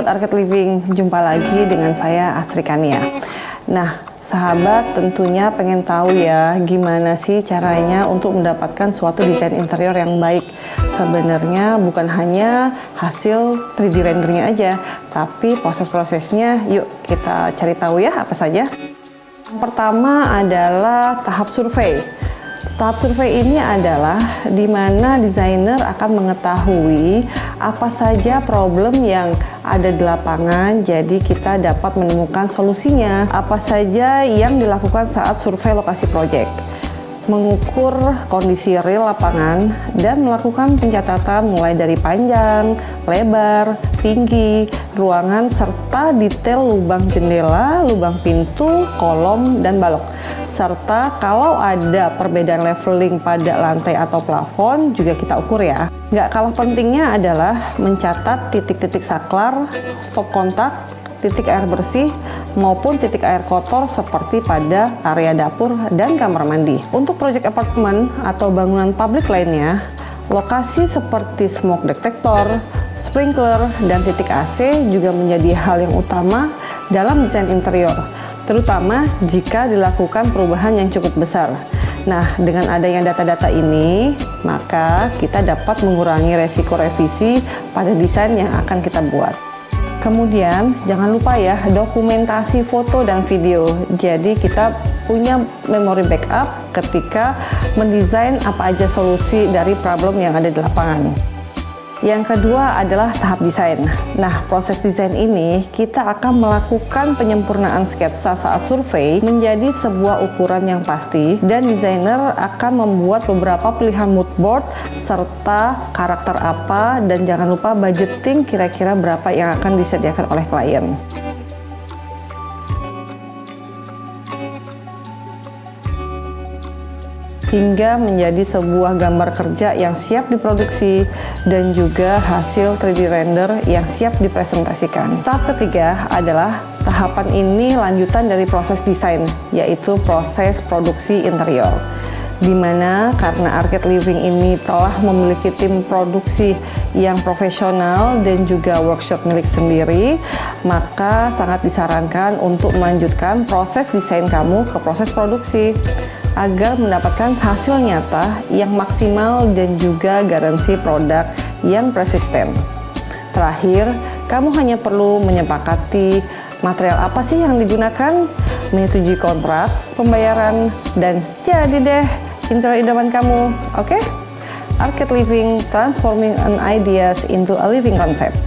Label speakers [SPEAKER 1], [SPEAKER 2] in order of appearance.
[SPEAKER 1] Sobat Arcade Living, jumpa lagi dengan saya Astri Kania. Nah, sahabat tentunya pengen tahu ya gimana sih caranya untuk mendapatkan suatu desain interior yang baik. Sebenarnya bukan hanya hasil 3D rendernya aja, tapi proses-prosesnya yuk kita cari tahu ya apa saja. Yang pertama adalah tahap survei. Tahap survei ini adalah di mana desainer akan mengetahui apa saja problem yang ada di lapangan, jadi kita dapat menemukan solusinya. Apa saja yang dilakukan saat survei lokasi proyek, mengukur kondisi real lapangan, dan melakukan pencatatan mulai dari panjang, lebar, tinggi, ruangan, serta detail lubang jendela, lubang pintu, kolom, dan balok. Serta kalau ada perbedaan leveling pada lantai atau plafon juga kita ukur ya. Nggak kalah pentingnya adalah mencatat titik-titik saklar, stop kontak, titik air bersih, maupun titik air kotor seperti pada area dapur dan kamar mandi. Untuk proyek apartemen atau bangunan publik lainnya, lokasi seperti smoke detector, sprinkler, dan titik AC juga menjadi hal yang utama dalam desain interior, terutama jika dilakukan perubahan yang cukup besar. Nah, dengan adanya data-data ini, maka kita dapat mengurangi resiko revisi pada desain yang akan kita buat. Kemudian, jangan lupa ya, dokumentasi foto dan video. Jadi, kita punya memori backup ketika mendesain apa aja solusi dari problem yang ada di lapangan. Yang kedua adalah tahap desain. Nah, proses desain ini kita akan melakukan penyempurnaan sketsa saat survei menjadi sebuah ukuran yang pasti, dan desainer akan membuat beberapa pilihan mood board serta karakter apa, dan jangan lupa budgeting kira-kira berapa yang akan disediakan oleh klien. Hingga menjadi sebuah gambar kerja yang siap diproduksi dan juga hasil 3D render yang siap dipresentasikan. Tahap ketiga adalah tahapan ini lanjutan dari proses desain, yaitu proses produksi interior. Dimana karena Arcade Living ini telah memiliki tim produksi yang profesional dan juga workshop milik sendiri, maka sangat disarankan untuk melanjutkan proses desain kamu ke proses produksi agar mendapatkan hasil nyata yang maksimal dan juga garansi produk yang persisten. Terakhir, kamu hanya perlu menyepakati material apa sih yang digunakan, menyetujui kontrak, pembayaran, dan jadi deh interior idaman kamu. Oke? Arcade Living, transforming an ideas into a living concept.